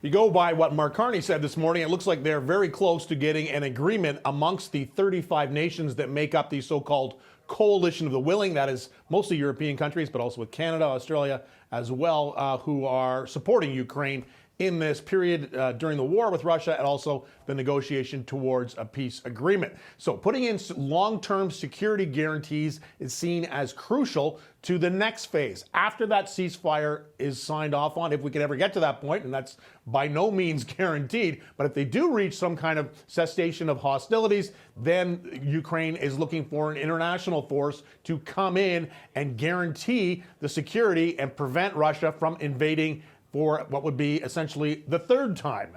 you go by what Mark Carney said this morning, it looks like they're very close to getting an agreement amongst the 35 nations that make up the so-called coalition of the willing. That is mostly European countries, but also with Canada, Australia as well, who are supporting Ukraine in this period during the war with Russia and also the negotiation towards a peace agreement. So putting in long-term security guarantees is seen as crucial to the next phase. After that ceasefire is signed off on, if we can ever get to that point, and that's by no means guaranteed, but if they do reach some kind of cessation of hostilities, then Ukraine is looking for an international force to come in and guarantee the security and prevent Russia from invading for what would be essentially the third time,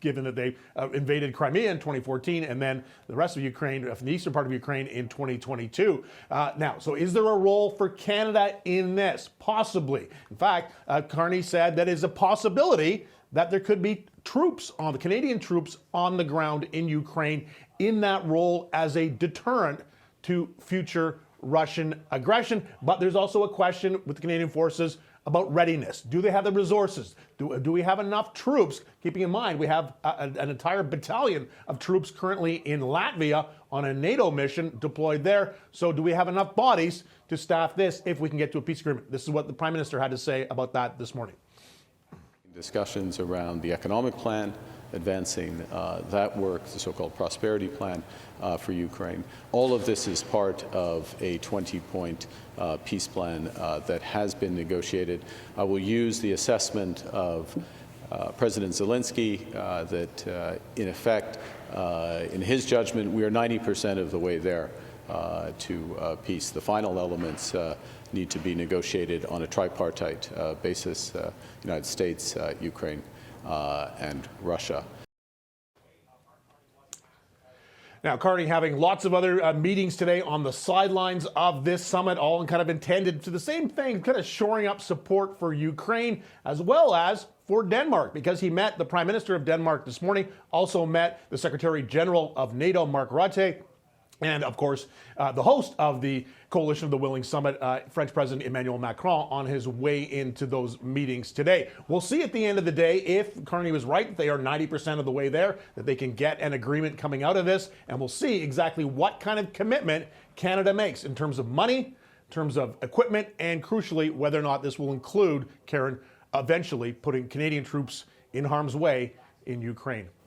given that they invaded Crimea in 2014 and then the rest of Ukraine, the eastern part of Ukraine, in 2022. Now, so is there a role for Canada in this? Possibly. In fact, Carney said that is a possibility that there could be troops on the Canadian troops on the ground in Ukraine in that role as a deterrent to future Russian aggression. But there's also a question with the Canadian forces about readiness. Do they have the resources? Do we have enough troops? Keeping in mind, we have an entire battalion of troops currently in Latvia on a NATO mission deployed there. So do we have enough bodies to staff this if we can get to a peace agreement? This is what the Prime Minister had to say about that this morning. Discussions around the economic plan, advancing that work, the so-called prosperity plan for Ukraine. All of this is part of a 20-point peace plan that has been negotiated. I will use the assessment of President Zelensky that, in effect, in his judgment, we are 90% of the way there to peace. The final elements need to be negotiated on a tripartite basis, United States, Ukraine, and Russia. Now, Carney having lots of other meetings today on the sidelines of this summit, all kind of intended to the same thing, kind of shoring up support for Ukraine as well as for Denmark, because he met the Prime Minister of Denmark this morning, also met the Secretary General of NATO, Mark Rutte, and, of course, the host of the Coalition of the Willing Summit, French President Emmanuel Macron, on his way into those meetings today. We'll see at the end of the day if Carney was right, they are 90% of the way there, that they can get an agreement coming out of this, and we'll see exactly what kind of commitment Canada makes in terms of money, in terms of equipment, and crucially, whether or not this will include, Karen, eventually putting Canadian troops in harm's way in Ukraine.